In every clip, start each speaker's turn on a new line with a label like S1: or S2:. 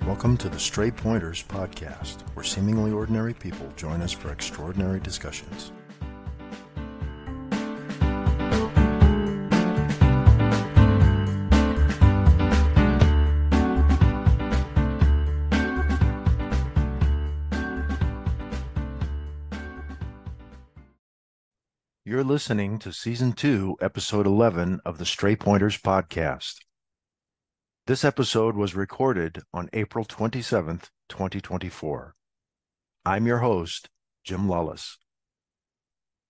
S1: Welcome to the Stray Pointers podcast, where seemingly ordinary people join us for extraordinary discussions. You're listening to Season 2, Episode 11 of the Stray Pointers podcast. This episode was recorded on April 27th, 2024. I'm your host, Jim Lullis.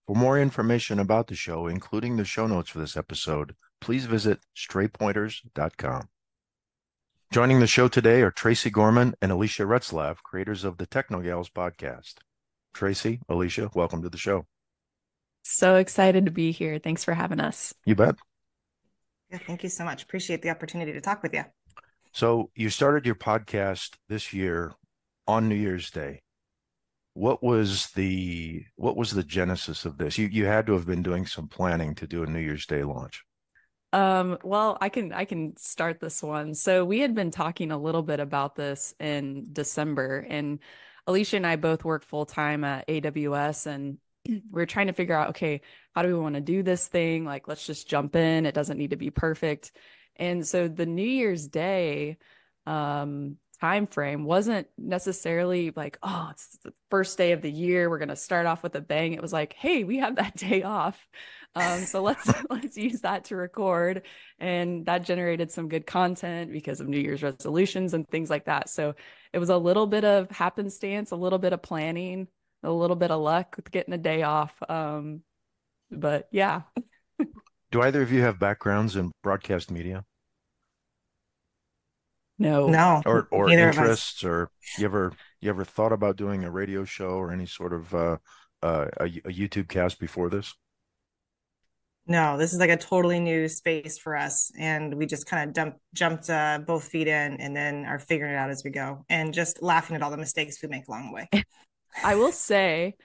S1: For more information about the show, including the show notes for this episode, please visit straypointers.com. Joining the show today are Traci Gorman and Alicia Retzlaff, creators of the TechnoGals podcast. Traci, Alicia, welcome to the show.
S2: So excited to be here. Thanks for having us.
S1: You bet.
S3: Yeah, thank you so much. Appreciate the opportunity to talk with you.
S1: So you started your podcast this year on New Year's Day. What was the genesis of this? You had to have been doing some planning to do a New Year's Day launch.
S2: Well, I can start this one. So we had been talking a little bit about this in December, and Alicia and I both work full time at AWS, and we're trying to figure out, okay, how do we want to do this thing? Like, let's just jump in. It doesn't need to be perfect. And so the New Year's Day time frame wasn't necessarily like, oh, it's the first day of the year, we're going to start off with a bang. It was like, hey, we have that day off. So let's use that to record. And that generated some good content because of New Year's resolutions and things like that. So it was a little bit of happenstance, a little bit of planning, a little bit of luck with getting a day off. But yeah.
S1: Do either of you have backgrounds in broadcast media?
S3: No,
S1: Or
S3: neither of us.
S1: interests, or you ever thought about doing a radio show or any sort of a YouTube cast before this?
S3: No, this is like a totally new space for us, and we just kind of jumped both feet in, and then are figuring it out as we go, and just laughing at all the mistakes we make along the way.
S2: I will say,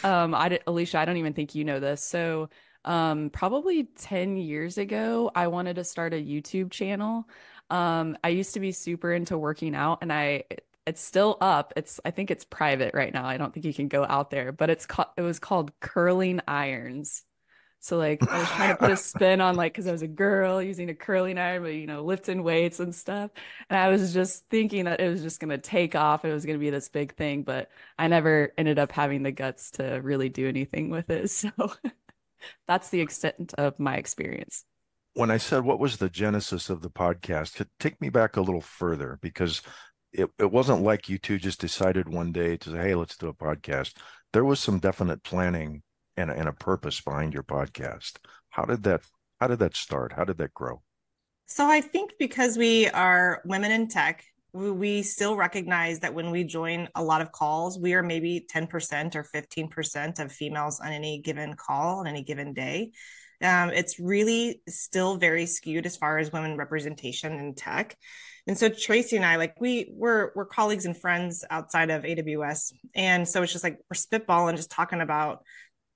S2: Alicia, I don't even think you know this. So, probably 10 years ago, I wanted to start a YouTube channel. I used to be super into working out, and it's still up. I think it's private right now. I don't think you can go out there, but it was called Curling Irons. So like I was trying to put a spin on, like, because I was a girl using a curling iron, but lifting weights and stuff. And I was just thinking that it was just gonna take off. It was gonna be this big thing, but I never ended up having the guts to really do anything with it. So that's the extent of my experience.
S1: When I said what was the genesis of the podcast, take me back a little further, because it wasn't like you two just decided one day to say, hey, let's do a podcast. There was some definite planning and a purpose behind your podcast. How did that start? How did that grow?
S3: So I think because we are women in tech, we still recognize that when we join a lot of calls, we are maybe 10% or 15% of females on any given call on any given day. It's really still very skewed as far as women representation in tech. And so Traci and I, like, we're colleagues and friends outside of AWS. And so it's just like we're spitballing, just talking about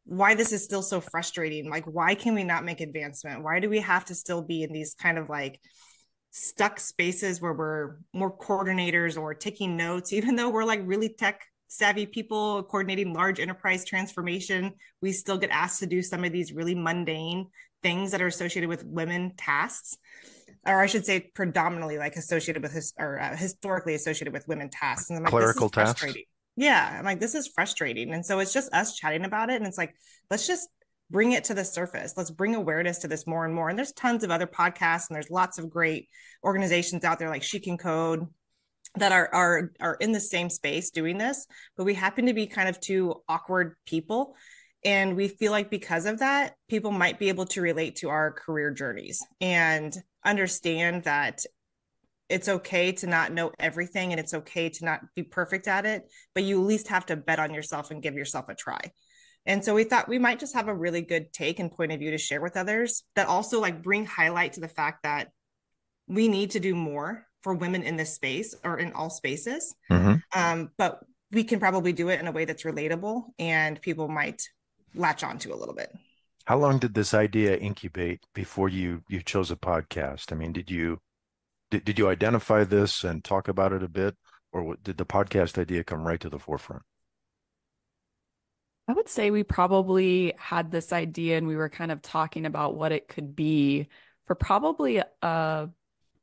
S3: why this is still so frustrating. Like, why can we not make advancement? Why do we have to still be in these kind of like stuck spaces where we're more coordinators or taking notes, even though we're like really tech savvy people coordinating large enterprise transformation? We still get asked to do some of these really mundane things that are associated with women tasks, or I should say predominantly like associated with historically associated with women tasks. And I'm like,
S1: clerical
S3: this is
S1: tasks.
S3: frustrating. Yeah, I'm like, this is frustrating. And so it's just us chatting about it. And it's like, let's just bring it to the surface. Let's bring awareness to this more and more. And there's tons of other podcasts, and there's lots of great organizations out there like She Can Code that are in the same space doing this. But we happen to be kind of two awkward people. And we feel like because of that, people might be able to relate to our career journeys and understand that it's okay to not know everything, and it's okay to not be perfect at it, but you at least have to bet on yourself and give yourself a try. And so we thought we might just have a really good take and point of view to share with others that also like bring highlight to the fact that we need to do more for women in this space or in all spaces. But we can probably do it in a way that's relatable and people might latch onto a little bit.
S1: How long did this idea incubate before you chose a podcast? I mean, did you Did you identify this and talk about it a bit, or did the podcast idea come right to the forefront?
S2: I would say we probably had this idea and we were kind of talking about what it could be for probably a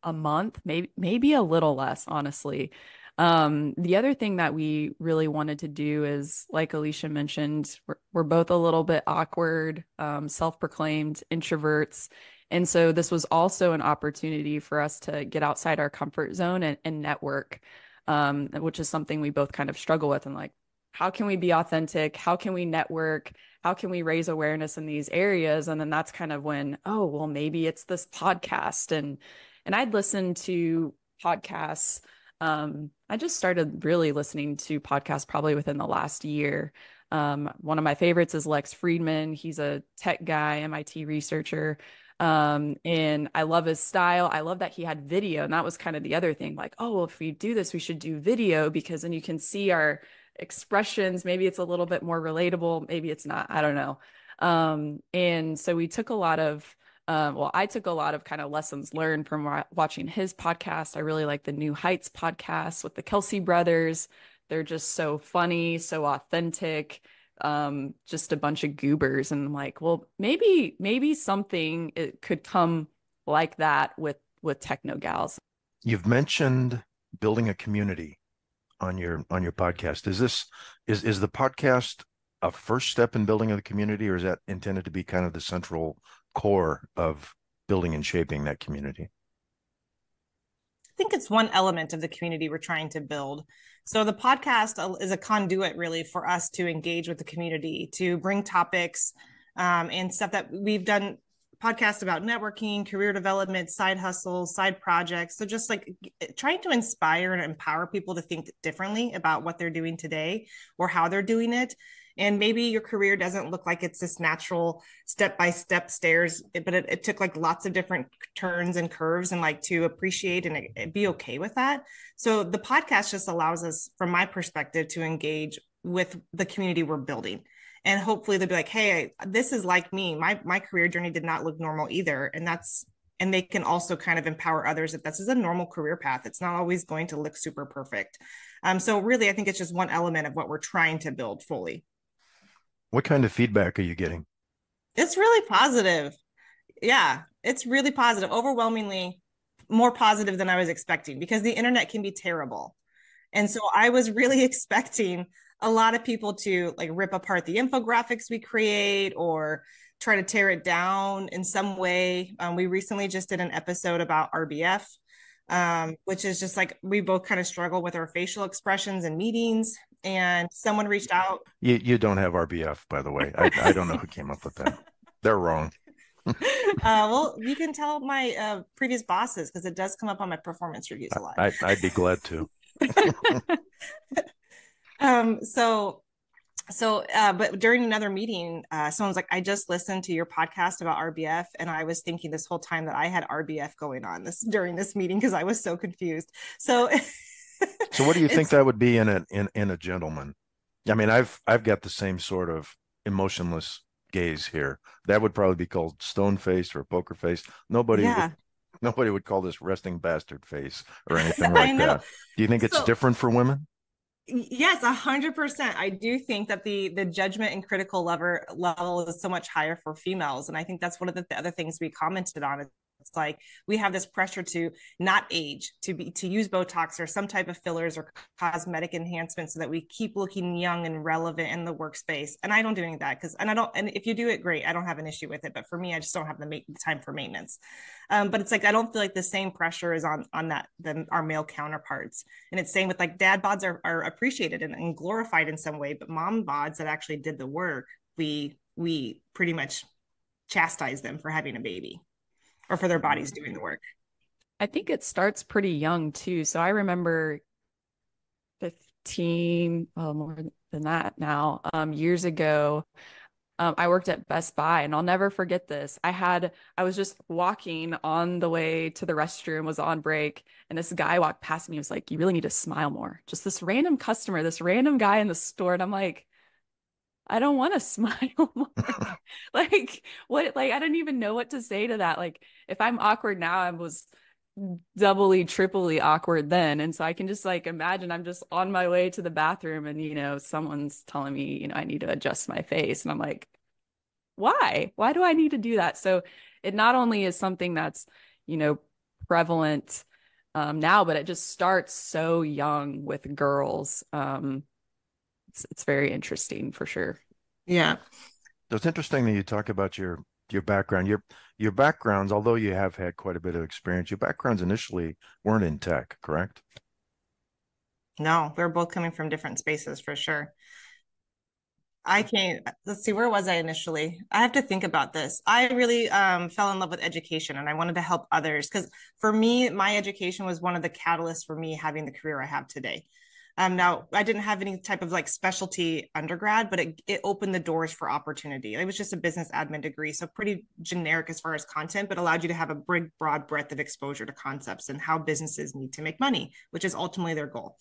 S2: month, maybe a little less, honestly. The other thing that we really wanted to do is, like Alicia mentioned, we're both a little bit awkward, self-proclaimed introverts. And so this was also an opportunity for us to get outside our comfort zone and network, which is something we both kind of struggle with. And like, how can we be authentic? How can we network? How can we raise awareness in these areas? And then that's kind of when, oh, well, maybe it's this podcast. And I'd listened to podcasts. I just started really listening to podcasts probably within the last year. One of my favorites is Lex Friedman. He's a tech guy, MIT researcher. And I love his style. I love that he had video. And that was kind of the other thing, like, oh, well, if we do this, we should do video because then you can see our expressions. Maybe it's a little bit more relatable. Maybe it's not. I don't know. And so we took a lot of well, I took a lot of kind of lessons learned from watching his podcast. I really like the New Heights podcast with the Kelsey brothers. They're just so funny, so authentic, just a bunch of goobers. And I'm like, well, maybe something it could come like that with TechnoGals.
S1: You've mentioned building a community on your podcast. Is the podcast a first step in building a community, or is that intended to be kind of the central core of building and shaping that community?
S3: I think it's one element of the community we're trying to build. So the podcast is a conduit really for us to engage with the community, to bring topics and stuff that we've done podcasts about networking, career development, side hustles, side projects. So just like trying to inspire and empower people to think differently about what they're doing today or how they're doing it. And maybe your career doesn't look like it's this natural step-by-step stairs, but it took like lots of different turns and curves, and like to appreciate and be okay with that. So the podcast just allows us, from my perspective, to engage with the community we're building. And hopefully they'll be like, hey, this is like me. My career journey did not look normal either. And they can also kind of empower others that this is a normal career path. It's not always going to look super perfect. So really, I think it's just one element of what we're trying to build fully.
S1: What kind of feedback are you getting?
S3: It's really positive. Yeah, it's really positive. Overwhelmingly more positive than I was expecting, because the internet can be terrible. And so I was really expecting a lot of people to like rip apart the infographics we create or try to tear it down in some way. We recently just did an episode about RBF, which is just like we both kind of struggle with our facial expressions in meetings. And someone reached out.
S1: You don't have RBF, by the way. I don't know who came up with that. They're wrong.
S3: Well, you can tell my previous bosses, because it does come up on my performance reviews a lot.
S1: I'd be glad to.
S3: But during another meeting, someone's like, I just listened to your podcast about RBF, and I was thinking this whole time that I had RBF going on during this meeting because I was so confused. So
S1: what do you think that would be in a gentleman? I mean, I've got the same sort of emotionless gaze here. That would probably be called stone face or poker face. Nobody would call this resting bastard face or anything like that. Do you think it's different for women?
S3: Yes, 100%. I do think that the judgment and critical level is so much higher for females, and I think that's one of the other things we commented on. It's like we have this pressure to not age, to use Botox or some type of fillers or cosmetic enhancements so that we keep looking young and relevant in the workspace. And I don't do any of that and if you do it, great. I don't have an issue with it. But for me, I just don't have the time for maintenance. But it's like I don't feel like the same pressure is on our male counterparts. And it's same with like dad bods are appreciated and glorified in some way, but mom bods that actually did the work, we pretty much chastise them for having a baby or for their bodies doing the work.
S2: I think it starts pretty young too. So I remember 15, well, more than that now, years ago, I worked at Best Buy, and I'll never forget this. I was just walking on the way to the restroom, was on break, and this guy walked past me. He was like, you really need to smile more. Just this random customer, this random guy in the store. And I'm like, I don't want to smile more. Like, what, like, I don't even know what to say to that. Like, if I'm awkward now, doubly, triply awkward then. And so I can just like imagine I'm just on my way to the bathroom and, someone's telling me, I need to adjust my face. And I'm like, why? Why do I need to do that? So it not only is something that's, you know, prevalent now, but it just starts so young with girls. It's very interesting for sure.
S3: Yeah.
S1: So it's interesting that you talk about your background. Your backgrounds, although you have had quite a bit of experience, your backgrounds initially weren't in tech, correct?
S3: No, we're both coming from different spaces for sure. I can't, let's see, where was I initially? I have to think about this. I really fell in love with education and I wanted to help others because for me, my education was one of the catalysts for me having the career I have today. Now, I didn't have any type of like specialty undergrad, but it opened the doors for opportunity. It was just a business admin degree, so pretty generic as far as content, but allowed you to have a big, broad breadth of exposure to concepts and how businesses need to make money, which is ultimately their goal.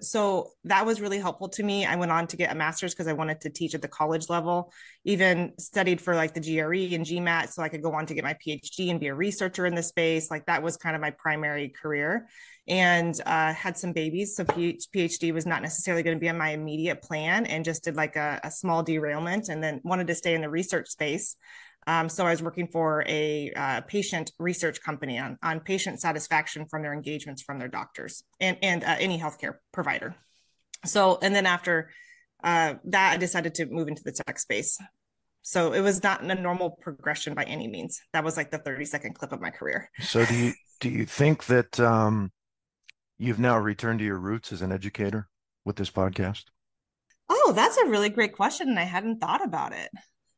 S3: So that was really helpful to me. I went on to get a master's because I wanted to teach at the college level, even studied for like the GRE and GMAT so I could go on to get my PhD and be a researcher in the space. Like that was kind of my primary career and had some babies. So PhD was not necessarily going to be on my immediate plan and just did like a small derailment and then wanted to stay in the research space. So I was working for a patient research company on patient satisfaction from their engagements from their doctors and any healthcare provider. So, and then after that, I decided to move into the tech space. So it was not a normal progression by any means. That was like the 30-second clip of my career.
S1: So do you think that you've now returned to your roots as an educator with this podcast?
S3: Oh, that's a really great question. And I hadn't thought about it.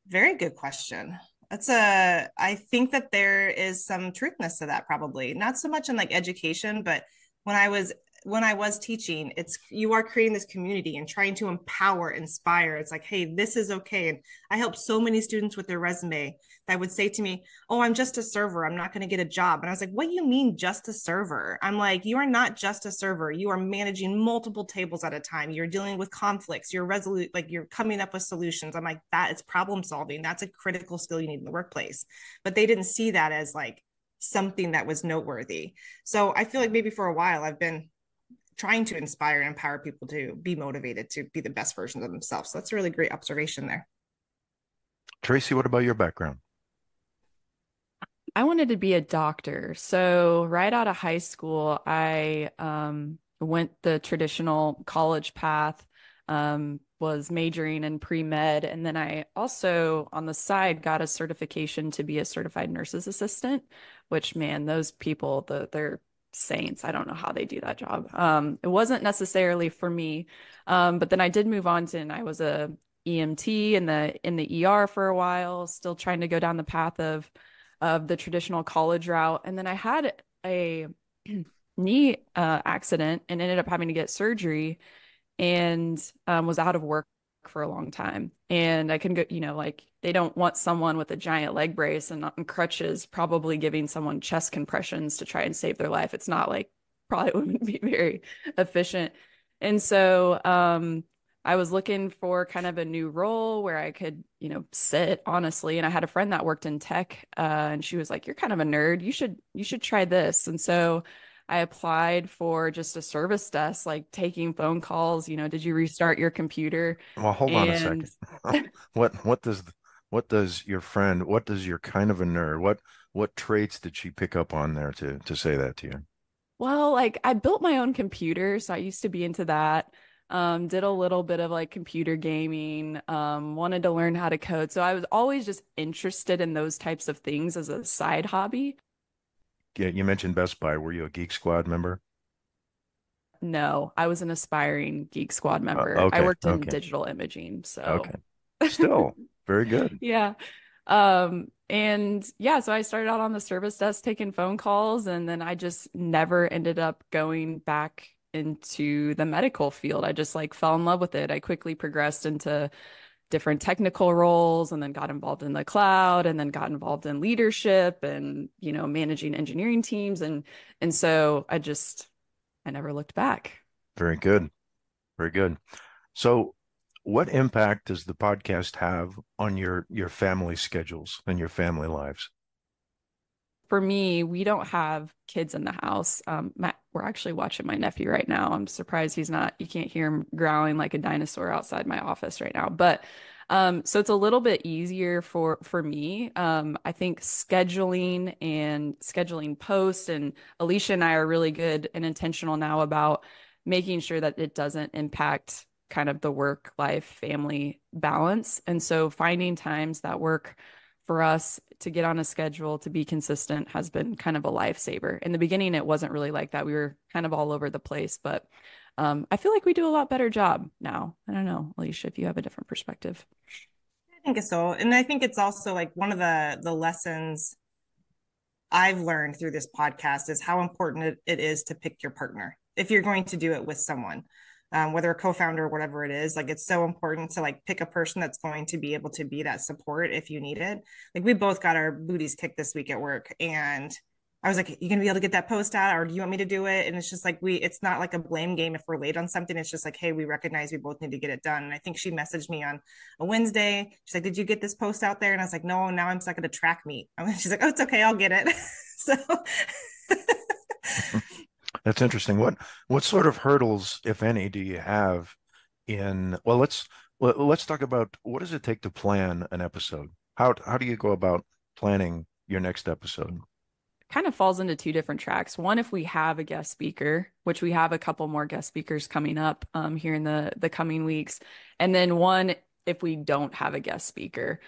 S3: Very good question. I think that there is some truthness to that, probably not so much in like education, but when I was when I was teaching, it's you are creating this community and trying to empower, inspire. It's like, hey, this is okay. And I helped so many students with their resume that would say to me, oh, I'm just a server. I'm not going to get a job. And I was like, what do you mean just a server? I'm like, you are not just a server. You are managing multiple tables at a time. You're dealing with conflicts. You're resolute, like you're coming up with solutions. I'm like, that is problem solving. That's a critical skill you need in the workplace. But they didn't see that as like something that was noteworthy. So I feel like maybe for a while I've been trying to inspire and empower people to be motivated to be the best versions of themselves. So that's a really great observation there.
S1: Traci, what about your background?
S2: I wanted to be a doctor. So right out of high school, I went the traditional college path, was majoring in pre-med, and then I also on the side got a certification to be a certified nurse's assistant, which man, those people, they're saints. I don't know how they do that job. It wasn't necessarily for me, but then I did move on to, and I was a EMT in the ER for a while, still trying to go down the path of the traditional college route. And then I had a knee accident and ended up having to get surgery and was out of work for a long time. And I couldn't go, like they don't want someone with a giant leg brace and on crutches, probably giving someone chest compressions to try and save their life. It's not like probably wouldn't be very efficient. And so I was looking for kind of a new role where I could, sit honestly. And I had a friend that worked in tech, and she was like, "You're kind of a nerd. You should try this." And so I applied for just a service desk, like taking phone calls. Did you restart your computer?
S1: Well, hold on a
S2: And
S1: second. What does your friend, what does your kind of a nerd, what traits did she pick up on there to say that to you?
S2: well, like I built my own computer, so I used to be into that. Did a little bit of like computer gaming, wanted to learn how to code. So I was always just interested in those types of things as a side hobby.
S1: Yeah, you mentioned Best Buy. Were you a Geek Squad member?
S2: No, I was an aspiring Geek Squad member. I
S1: Okay,
S2: worked in
S1: okay,
S2: digital imaging,
S1: okay.
S2: so
S1: Still very good.
S2: yeah. And yeah, so I started out on the service desk taking phone calls, and then I just never ended up going back into the medical field. I just like fell in love with it. I quickly progressed into different technical roles and then got involved in the cloud and then got involved in leadership and, managing engineering teams. And so I never looked back.
S1: Very good. Very good. So, what impact does the podcast have on your family schedules and your family lives?
S2: for me, we don't have kids in the house. We're actually watching my nephew right now. I'm surprised you can't hear him growling like a dinosaur outside my office right now. But so it's a little bit easier for me. I think scheduling posts, and Alicia and I are really good and intentional now about making sure that it doesn't impact kind of the work life family balance. And so finding times that work for us to get on a schedule to be consistent has been kind of a lifesaver. In the beginning, it wasn't really like that. We were kind of all over the place, but I feel like we do a lot better job now. I don't know, Alicia, if you have a different perspective.
S3: I think so. And I think it's also like one of the lessons I've learned through this podcast is how important it is to pick your partner if you're going to do it with someone, whether a co-founder or whatever it is. Like, it's so important to like pick a person that's going to be able to be that support if you need it. Like, we both got our booties kicked this week at work, and I was like, you gonna be able to get that post out, or do you want me to do it? And it's just like, it's not like a blame game if we're late on something. It's just like, hey, we recognize we both need to get it done. And I think she messaged me on a Wednesday. She's like, did you get this post out there? And I was like, no, now I'm stuck at a track meet. She's like, oh, it's okay, I'll get it. So
S1: That's interesting. What sort of hurdles, if any, do you have in, well, let's talk about what does it take to plan an episode? How do you go about planning your next episode?
S2: Kind of falls into two different tracks. One, if we have a guest speaker, which we have a couple more guest speakers coming up here in the coming weeks. And then one, if we don't have a guest speaker.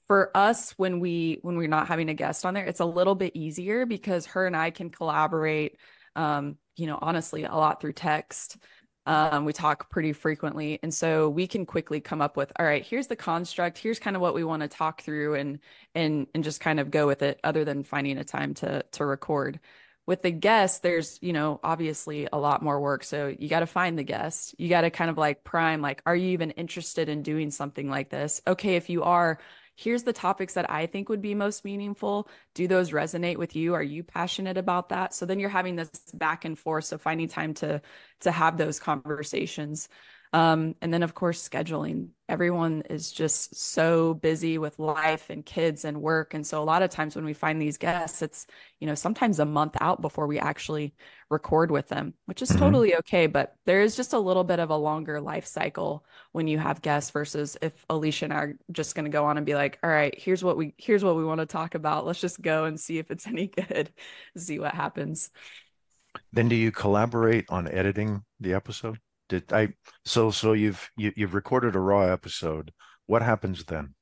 S2: For us, when we're not having a guest on there, it's a little bit easier because her and I can collaborate, honestly, a lot through text. We talk pretty frequently. And so we can quickly come up with, all right, here's the construct, here's kind of what we want to talk through and just kind of go with it, other than finding a time to record. With the guest, there's, obviously a lot more work. So you got to find the guest. You got to kind of like prime, like, are you even interested in doing something like this? Okay, if you are, here's the topics that I think would be most meaningful. Do those resonate with you? Are you passionate about that? So then you're having this back and forth. So finding time to have those conversations. And then of course, scheduling. Everyone is just so busy with life and kids and work. And so a lot of times when we find these guests, it's, sometimes a month out before we actually record with them, which is
S1: Mhm.
S2: totally okay. But there is just a little bit of a longer life cycle when you have guests versus if Alicia and I are just going to go on and be like, all right, here's what we want to talk about. Let's just go and see if it's any good, see what happens.
S1: Then do you collaborate on editing the episode? Did I so you've recorded a raw episode. What happens then?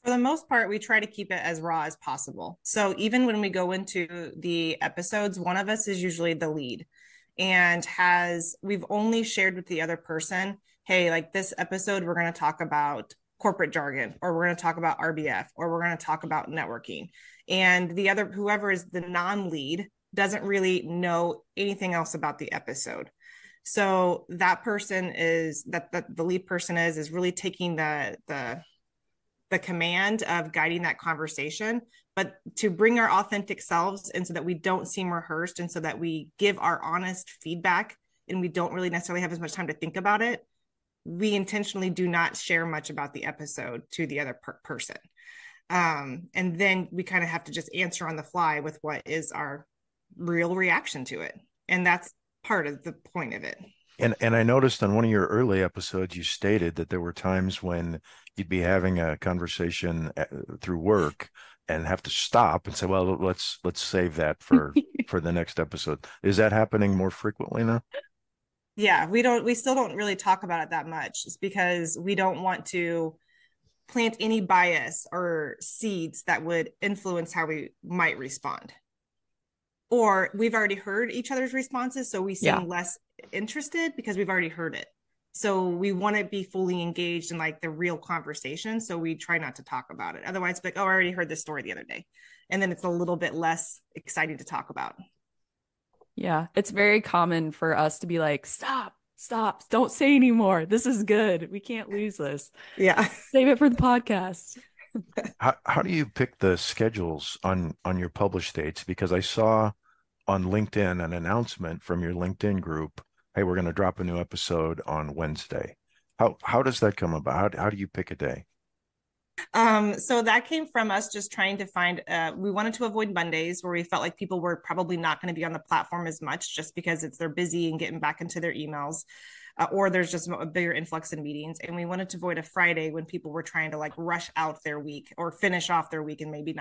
S3: for the most part, we try to keep it as raw as possible. So even when we go into the episodes, one of us is usually the lead and we've only shared with the other person, hey, like this episode, we're going to talk about corporate jargon, or we're going to talk about RBF, or we're going to talk about networking. And the other, whoever is the non-lead, doesn't really know anything else about the episode. So that person is that the lead person is really taking the command of guiding that conversation, but to bring our authentic selves, and so that we don't seem rehearsed, and so that we give our honest feedback and we don't really necessarily have as much time to think about it, we intentionally do not share much about the episode to the other person. And then we kind of have to just answer on the fly with what is our real reaction to it. And that's part of the point of it.
S1: And I noticed on one of your early episodes, you stated that there were times when you'd be having a conversation through work and have to stop and say, well, let's save that for the next episode. Is that happening more frequently now?
S3: Yeah, we still don't really talk about it that much. It's because we don't want to plant any bias or seeds that would influence how we might respond. Or we've already heard each other's responses, so we
S2: Yeah.
S3: seem less interested because we've already heard it. So we want to be fully engaged in like the real conversation. So we try not to talk about it. Otherwise, it's like, oh, I already heard this story the other day. And then it's a little bit less exciting to talk about.
S2: Yeah, it's very common for us to be like, stop, don't say anymore. This is good. We can't lose this.
S3: Yeah.
S2: Save it for the podcast.
S1: How do you pick the schedules on your published dates? Because I saw on LinkedIn an announcement from your LinkedIn group, hey, we're going to drop a new episode on Wednesday. How does that come about? How do you pick a day?
S3: So that came from us just trying to find, we wanted to avoid Mondays where we felt like people were probably not going to be on the platform as much just because they're busy and getting back into their emails. Or there's just a bigger influx in meetings. And we wanted to avoid a Friday when people were trying to like rush out their week or finish off their week and maybe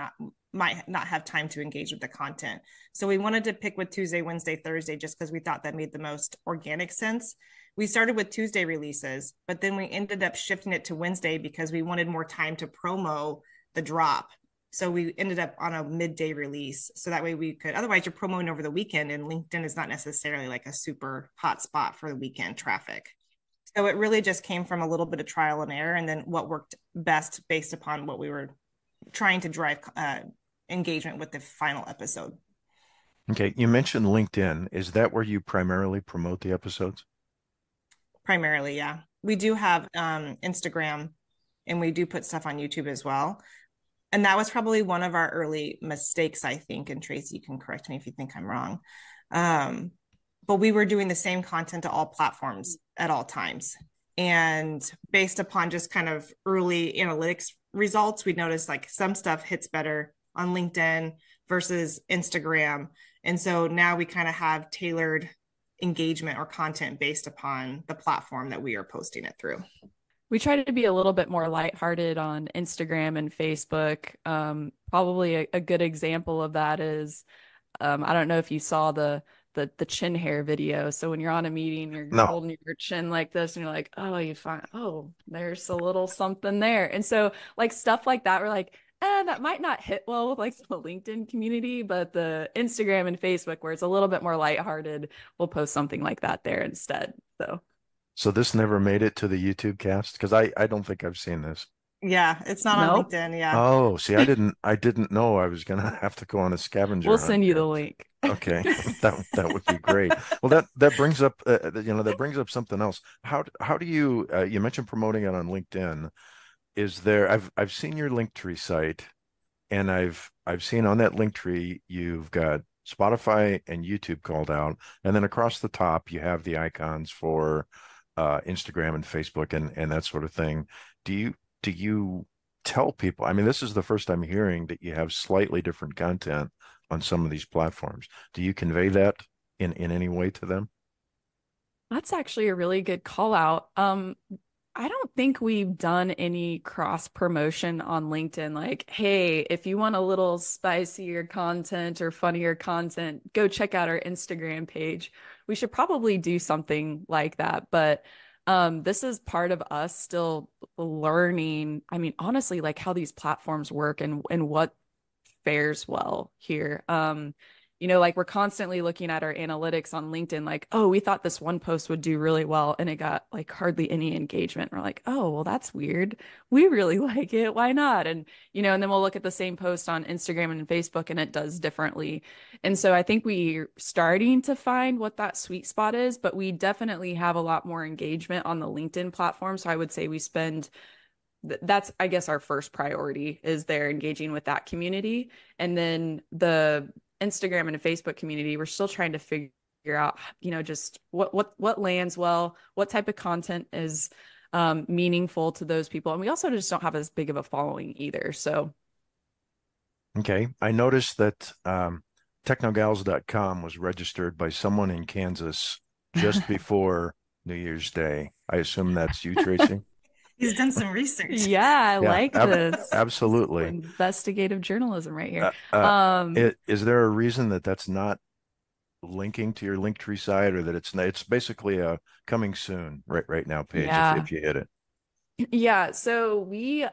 S3: might not have time to engage with the content. So we wanted to pick with Tuesday, Wednesday, Thursday, just because we thought that made the most organic sense. We started with Tuesday releases, but then we ended up shifting it to Wednesday because we wanted more time to promo the drop. So we ended up on a midday release. So that way we could, otherwise you're promoting over the weekend and LinkedIn is not necessarily like a super hot spot for the weekend traffic. So it really just came from a little bit of trial and error and then what worked best based upon what we were trying to drive engagement with the final episode.
S1: Okay, you mentioned LinkedIn. Is that where you primarily promote the episodes?
S3: Primarily, yeah. We do have Instagram and we do put stuff on YouTube as well. And that was probably one of our early mistakes, I think. And Traci, you can correct me if you think I'm wrong. But we were doing the same content to all platforms at all times. And based upon just kind of early analytics results, we noticed like some stuff hits better on LinkedIn versus Instagram. And so now we kind of have tailored engagement or content based upon the platform that we are posting it through.
S2: We try to be a little bit more lighthearted on Instagram and Facebook. Probably a good example of that is, I don't know if you saw the chin hair video. So when you're on a meeting, you're
S1: No.
S2: holding your chin like this, and you're like, oh, you find, oh, there's a little something there. And so like stuff like that, we're like, that might not hit well with like the LinkedIn community, but the Instagram and Facebook, where it's a little bit more lighthearted, we'll post something like that there instead.
S1: So this never made it to the YouTube cast because I don't think I've seen this.
S3: Yeah, it's not on
S2: Nope.
S3: LinkedIn. Yeah.
S1: Oh, see, I didn't know I was gonna have to go on a scavenger
S2: We'll
S1: hunt
S2: send you the
S1: here.
S2: link.
S1: Okay, that would be great. Well, that brings up that brings up something else. How do you you mentioned promoting it on LinkedIn? Is there I've seen your Linktree site, and I've seen on that Linktree you've got Spotify and YouTube called out, and then across the top you have the icons for Instagram and Facebook and that sort of thing. Do you tell people? I mean, this is the first I'm hearing that you have slightly different content on some of these platforms. Do you convey that in any way to them?
S2: That's actually a really good call out. I don't think we've done any cross promotion on LinkedIn. Like, hey, if you want a little spicier content or funnier content, go check out our Instagram page. We should probably do something like that. But this is part of us still learning. I mean, honestly, like how these platforms work and what fares well here. Like we're constantly looking at our analytics on LinkedIn, like, oh, we thought this one post would do really well, and it got like hardly any engagement. We're like, oh, well, that's weird. We really like it. Why not? And then we'll look at the same post on Instagram and Facebook, and it does differently. And so I think we're starting to find what that sweet spot is, but we definitely have a lot more engagement on the LinkedIn platform. So I would say we spend that's I guess our first priority is they're engaging with that community. And then the Instagram and Facebook community, we're still trying to figure out, just what lands well, what type of content is meaningful to those people. And we also just don't have as big of a following either. So
S1: Okay, I noticed that TechnoGals.com was registered by someone in Kansas just before New Year's Day. I assume that's you, Traci.
S3: He's done some research.
S2: yeah, I
S1: Yeah,
S2: like this.
S1: absolutely.
S2: Investigative journalism right here.
S1: Uh, uh, is there a reason that that's not linking to your Linktree site, or that it's basically a coming soon right now page
S2: Yeah.
S1: if you hit it?
S2: Yeah, so we it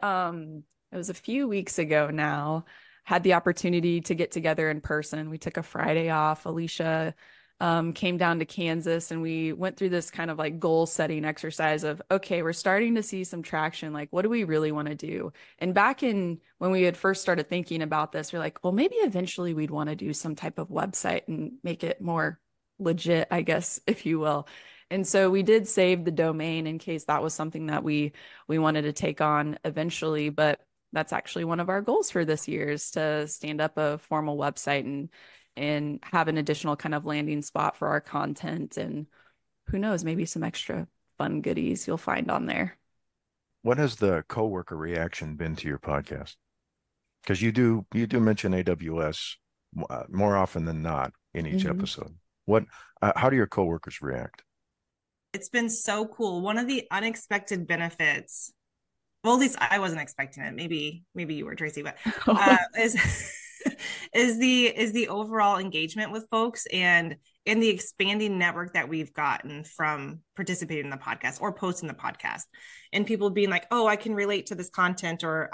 S2: was a few weeks ago now, had the opportunity to get together in person. We took a Friday off. Alicia came down to Kansas and we went through this kind of like goal setting exercise of, okay, we're starting to see some traction. Like, what do we really want to do? And back in when we had first started thinking about this, we're like, well, maybe eventually we'd want to do some type of website and make it more legit, I guess, if you will. And so we did save the domain in case that was something that we wanted to take on eventually, but that's actually one of our goals for this year is to stand up a formal website and have an additional kind of landing spot for our content and who knows, maybe some extra fun goodies you'll find on there.
S1: what has the coworker reaction been to your podcast? Because you do mention AWS more often than not in each episode. What how do your coworkers react?
S3: It's been so cool. One of the unexpected benefits, well, at least I wasn't expecting it. Maybe you were, Tracy, but is is the overall engagement with folks and in the expanding network that we've gotten from participating in the podcast or posting the podcast, and people being like, oh, I can relate to this content, or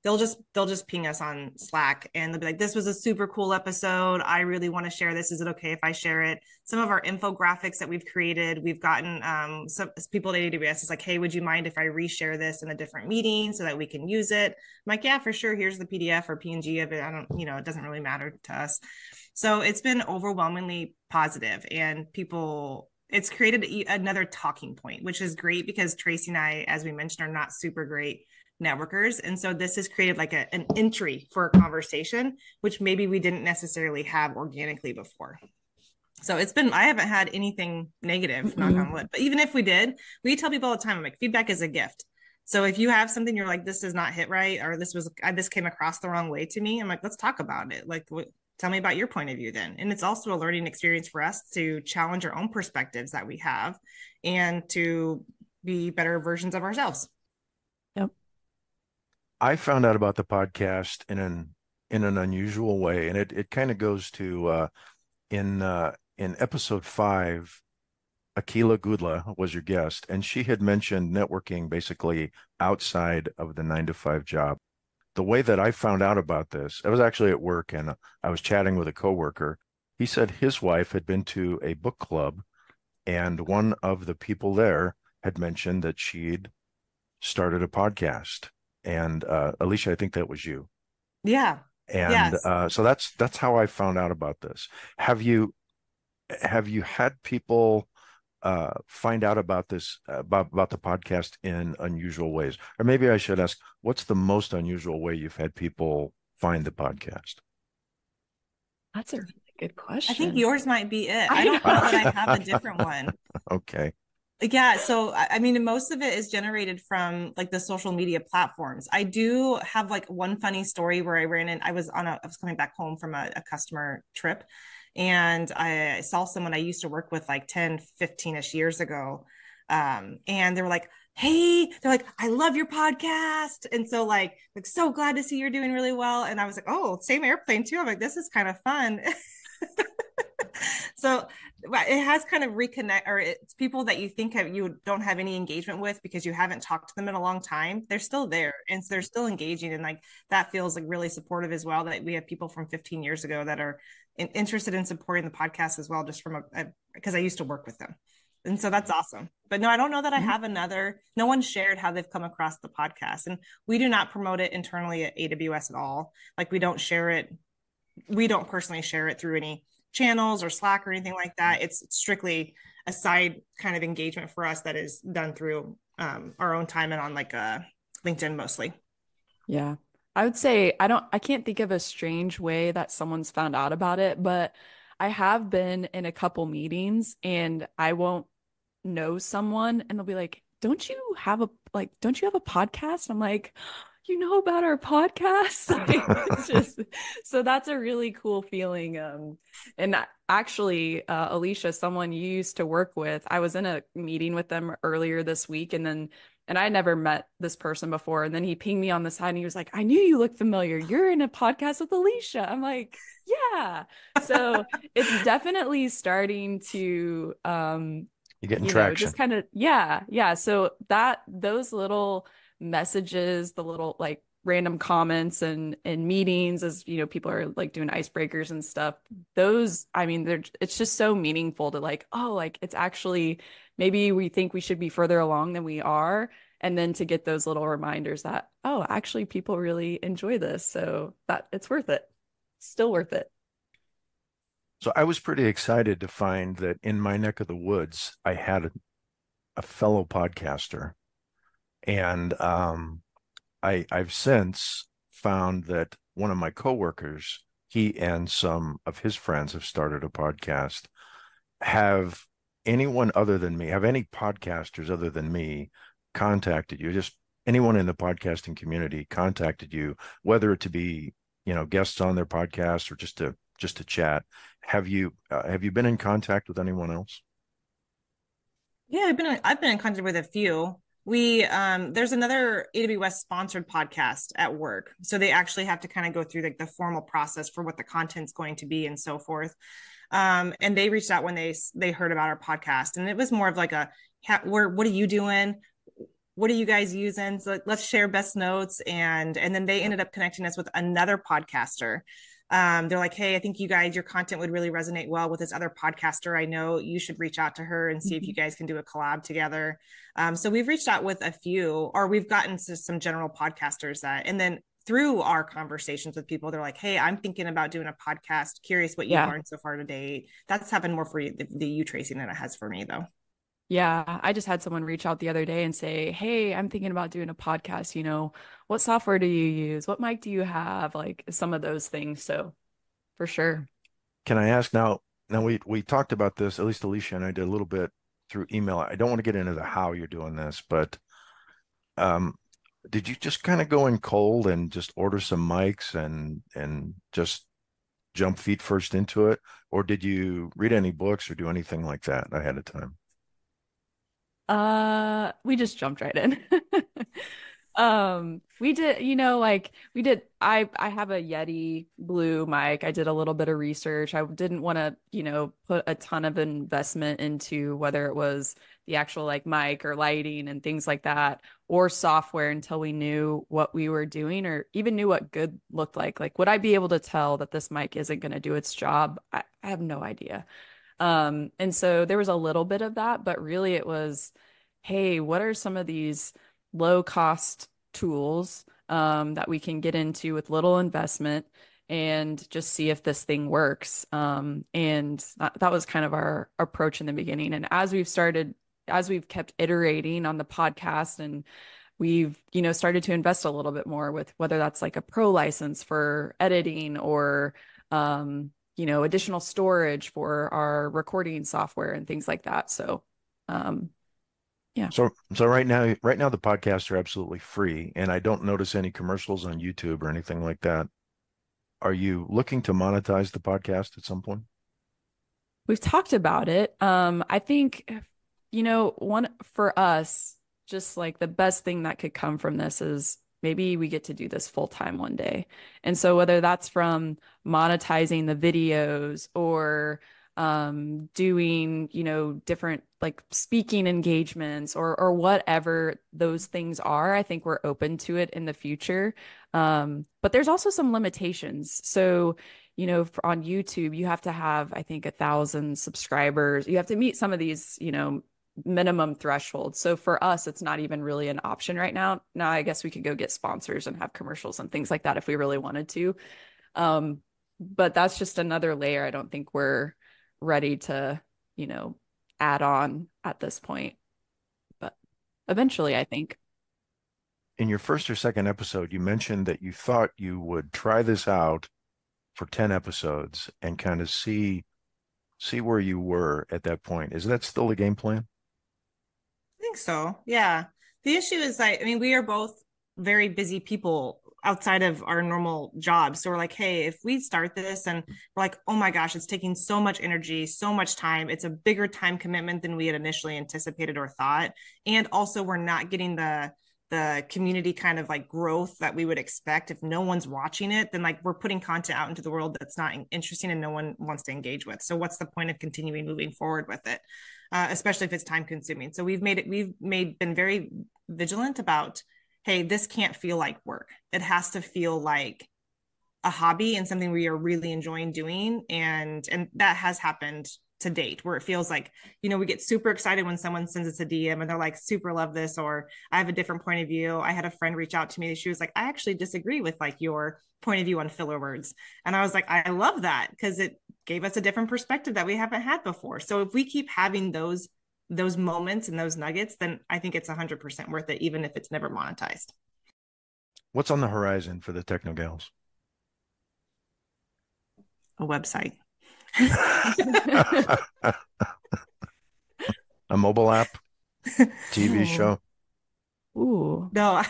S3: they'll just ping us on Slack and they'll be like, this was a super cool episode, I really want to share this, is it okay if I share it? Some of our infographics that we've created, we've gotten some people at AWS is like, hey, would you mind if I reshare this in a different meeting so that we can use it? I'm like, yeah, for sure, here's the PDF or PNG of it. I don't, it doesn't really matter to us. So it's been overwhelmingly positive, and it's created another talking point, which is great because Traci and I, as we mentioned, are not super great networkers. And so this has created like an entry for a conversation, which maybe we didn't necessarily have organically before. So I haven't had anything negative, knock on wood. But even if we did, we tell people all the time, I'm like, feedback is a gift. So if you have something you're like, this does not hit right, or this came across the wrong way to me, I'm like, let's talk about it. Like, tell me about your point of view then. And it's also a learning experience for us to challenge our own perspectives that we have and to be better versions of ourselves.
S2: Yep.
S1: I found out about the podcast in an unusual way, and it kind of goes to in episode 5, Akila Gudla was your guest, and she had mentioned networking basically outside of the 9 to 5 job. The way that I found out about this, I was actually at work and I was chatting with a coworker. He said his wife had been to a book club, and one of the people there had mentioned that she'd started a podcast. And Alicia, I think that was you.
S3: Yeah.
S1: And
S3: yes.
S1: So that's how I found out about this. Have you had people find out about this about the podcast in unusual ways? Or maybe I should ask, what's the most unusual way you've had people find the podcast?
S2: That's a really good question.
S3: I think yours might be it. I don't know that I have a different one.
S1: Okay.
S3: Yeah, so I mean, most of it is generated from like the social media platforms. I do have like one funny story where I was coming back home from a customer trip, and I saw someone I used to work with like 10, 15-ish years ago. And they were like, hey, they're like, I love your podcast. And so like so glad to see you're doing really well. And I was like, oh, same airplane too. I'm like, this is kind of fun. So it has kind of reconnect, or it's people that you think you don't have any engagement with because you haven't talked to them in a long time. They're still there, and so they're still engaging, and like that feels like really supportive as well. That we have people from 15 years ago that are interested in supporting the podcast as well, just from because I used to work with them, and so that's awesome. But no, I don't know that I have another. No one shared how they've come across the podcast, and we do not promote it internally at AWS at all. Like we don't share it. We don't personally share it through any channels or Slack or anything like that. It's strictly a side kind of engagement for us that is done through our own time and on like LinkedIn mostly.
S2: Yeah. I would say I can't think of a strange way that someone's found out about it, but I have been in a couple meetings and I won't know someone and they'll be like, don't you have a podcast? I'm like, you know about our podcast? Like, it's just so that's a really cool feeling. And actually, Alicia, someone you used to work with, I was in a meeting with them earlier this week, and I had never met this person before. And then he pinged me on the side and he was like, I knew you looked familiar. You're in a podcast with Alicia. I'm like, yeah. So it's definitely starting to
S1: You're getting traction.
S2: just kind of, yeah. So those little messages, the little like random comments and meetings as people are like doing icebreakers and stuff, those, I mean, it's just so meaningful to like, oh, like it's actually maybe we think we should be further along than we are, and then to get those little reminders that, oh, actually people really enjoy this, so that it's worth it, still worth it.
S1: So I was pretty excited to find that in my neck of the woods I had a fellow podcaster. And I've since found that one of my coworkers, he and some of his friends have started a podcast. Have any podcasters other than me contacted you? Just anyone in the podcasting community contacted you, whether it to be, guests on their podcast or just to chat, have you been in contact with anyone else?
S3: Yeah, I've been in contact with a few. We There's another AWS sponsored podcast at work. So they actually have to kind of go through like the formal process for what the content's going to be and so forth. And they reached out when they heard about our podcast, and it was more of like what are you doing? What are you guys using? So let's share best notes. And then they ended up connecting us with another podcaster. They're like, hey, I think your content would really resonate well with this other podcaster. I know you should reach out to her and see if you guys can do a collab together. So we've reached out with a few, or we've gotten to some general podcasters and then through our conversations with people, they're like, hey, I'm thinking about doing a podcast. Curious what you've
S2: Yeah.
S3: learned so far today. That's happened more for you, Traci, than it has for me, though.
S2: Yeah, I just had someone reach out the other day and say, "Hey, I'm thinking about doing a podcast, what software do you use? What mic do you have?" Like some of those things. So, for sure.
S1: Can I ask now? Now we talked about this, at least Alicia and I did a little bit through email. I don't want to get into the how you're doing this, but um, did you just kind of go in cold and just order some mics and just jump feet first into it, or did you read any books or do anything like that ahead of time?
S2: We just jumped right in. We did, I have a Yeti Blue mic. I did a little bit of research. I didn't want to, put a ton of investment into whether it was the actual like mic or lighting and things like that, or software until we knew what we were doing or even knew what good looked like. Like, would I be able to tell that this mic isn't going to do its job? I have no idea. And so there was a little bit of that, but really it was, hey, what are some of these low cost tools that we can get into with little investment and just see if this thing works. And that was kind of our approach in the beginning. And as we've kept iterating on the podcast and we've, started to invest a little bit more with whether that's like a pro license for editing or, additional storage for our recording software and things like that. So, yeah.
S1: So right now the podcasts are absolutely free, and I don't notice any commercials on YouTube or anything like that. Are you looking to monetize the podcast at some point?
S2: We've talked about it. I think, one for us, just like the best thing that could come from this is maybe we get to do this full time one day. And so whether that's from monetizing the videos or doing, different like speaking engagements or whatever those things are, I think we're open to it in the future. But there's also some limitations. So on YouTube, you have to have, I think, 1,000 subscribers. You have to meet some of these, minimum thresholds. So for us, it's not even really an option right now. Now, I guess we could go get sponsors and have commercials and things like that if we really wanted to. But that's just another layer I don't think we're ready to, add on at this point. But eventually, I think.
S1: In your first or second episode, you mentioned that you thought you would try this out for 10 episodes and kind of see where you were at that point. Is that still the game plan?
S3: I think so. Yeah. The issue is I mean, we are both very busy people outside of our normal jobs. So we're like, hey, if we start this and we're like, oh my gosh, it's taking so much energy, so much time. It's a bigger time commitment than we had initially anticipated or thought. And also we're not getting the community kind of like growth that we would expect. If no one's watching it, then like we're putting content out into the world that's not interesting and no one wants to engage with. So what's the point of continuing moving forward with it? Especially if it's time consuming. So been very vigilant about, hey, this can't feel like work. It has to feel like a hobby and something we are really enjoying doing. And that has happened to date, where it feels like, we get super excited when someone sends us a DM and they're like, super love this, or I have a different point of view. I had a friend reach out to me. She was like, I actually disagree with like your point of view on filler words. And I was like, I love that because it gave us a different perspective that we haven't had before. So if we keep having those moments and those nuggets, then I think it's 100% worth it, even if it's never monetized.
S1: What's on the horizon for the TechnoGals?
S3: A website.
S1: A mobile app, TV show.
S2: Ooh.
S3: No,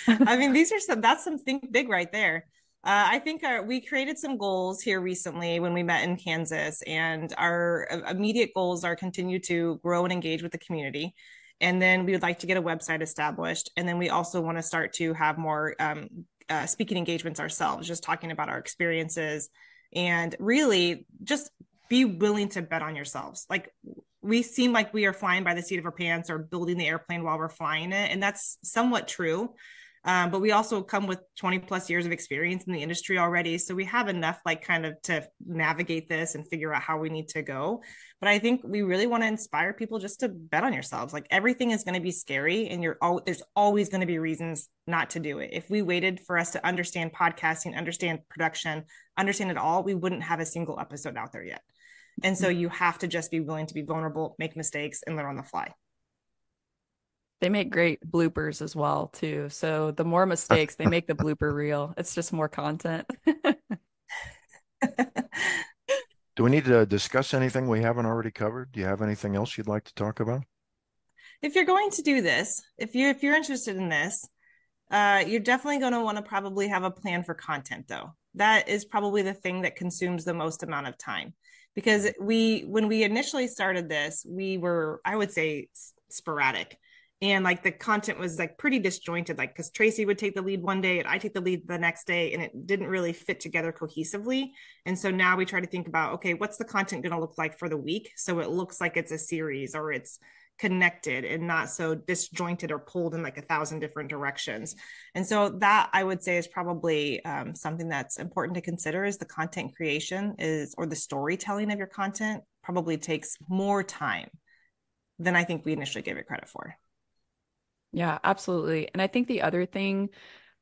S3: I mean, that's some think big right there. I think we created some goals here recently when we met in Kansas, and our immediate goals are continue to grow and engage with the community. And then we would like to get a website established. And then we also want to start to have more speaking engagements ourselves, just talking about our experiences and really just be willing to bet on yourselves. Like we seem like we are flying by the seat of our pants or building the airplane while we're flying it. And that's somewhat true. But we also come with 20 plus years of experience in the industry already. So we have enough like kind of to navigate this and figure out how we need to go. But I think we really want to inspire people just to bet on yourselves. Like everything is going to be scary and there's always going to be reasons not to do it. If we waited for us to understand podcasting, understand production, understand it all, we wouldn't have a single episode out there yet. And so you have to just be willing to be vulnerable, make mistakes, and learn on the fly.
S2: They make great bloopers as well, too. So the more mistakes, they make the blooper reel. It's just more content.
S1: Do we need to discuss anything we haven't already covered? Do you have anything else you'd like to talk about?
S3: If you're going to do this, if you're interested in this, you're definitely going to want to probably have a plan for content, though. That is probably the thing that consumes the most amount of time because when we initially started this, we were, I would say, sporadic. And like the content was like pretty disjointed, like because Traci would take the lead one day and I take the lead the next day, and it didn't really fit together cohesively. And so now we try to think about, okay, what's the content going to look like for the week? So it looks like it's a series or it's connected and not so disjointed or pulled in like 1,000 different directions. And so that I would say is probably something that's important to consider is the content creation is or the storytelling of your content probably takes more time than I think we initially gave it credit for.
S2: Yeah, absolutely. And I think the other thing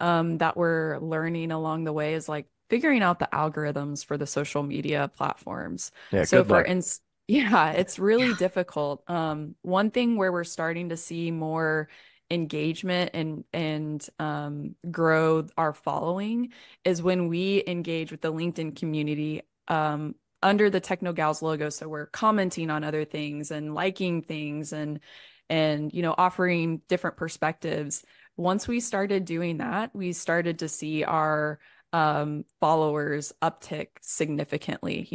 S2: that we're learning along the way is like figuring out the algorithms for the social media platforms.
S1: Yeah,
S2: So
S1: good
S2: for
S1: luck.
S2: instance, yeah, it's really difficult. One thing where we're starting to see more engagement and grow our following is when we engage with the LinkedIn community under the TechnoGals logo. So we're commenting on other things and liking things and offering different perspectives. Once we started doing that, we started to see our followers uptick significantly.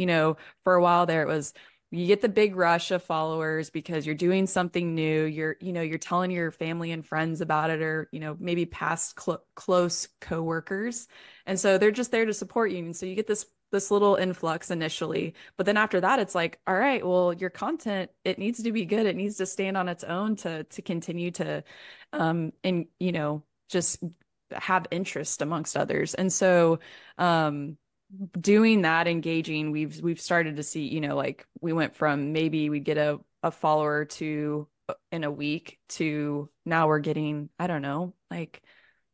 S2: For a while there, it was you get the big rush of followers because you're doing something new. You're telling your family and friends about it, or maybe past close coworkers, and so they're just there to support you. And so you get this little influx initially, but then after that it's like, all right, well, your content, it needs to be good, it needs to stand on its own to continue to and just have interest amongst others. And so doing that, engaging, we've started to see, like we went from maybe we get a follower to in a week to now we're getting, I don't know, like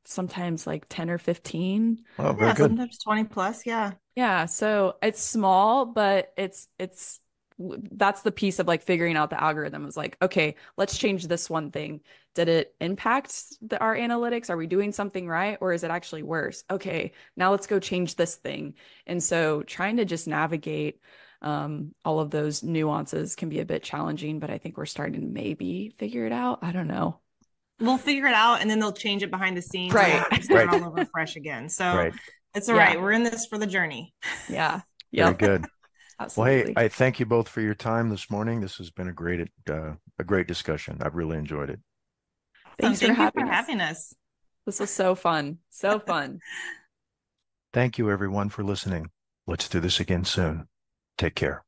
S2: sometimes like 10 or 15.
S1: Oh, very
S3: Yeah,
S1: good.
S3: sometimes 20 plus. Yeah.
S2: Yeah, so it's small, but it's that's the piece of like figuring out the algorithm is like, okay, let's change this one thing. Did it impact our analytics? Are we doing something right? Or is it actually worse? Okay, now let's go change this thing. And so trying to just navigate all of those nuances can be a bit challenging, but I think we're starting to maybe figure it out. I don't know.
S3: We'll figure it out and then they'll change it behind the scenes and we'll
S2: Right.
S3: have to start all over fresh again. So
S1: Right.
S3: it's all
S2: Yeah.
S3: right. We're in this for the journey.
S2: Yeah.
S1: Very
S2: Yep.
S1: good. Well, hey,
S2: Absolutely.
S1: I thank you both for your time this morning. This has been a great discussion. I've really enjoyed it.
S3: Awesome.
S2: Thanks for
S3: Thank you for
S2: having us.
S3: having us.
S2: This was so fun. So fun.
S1: Thank you, everyone, for listening. Let's do this again soon. Take care.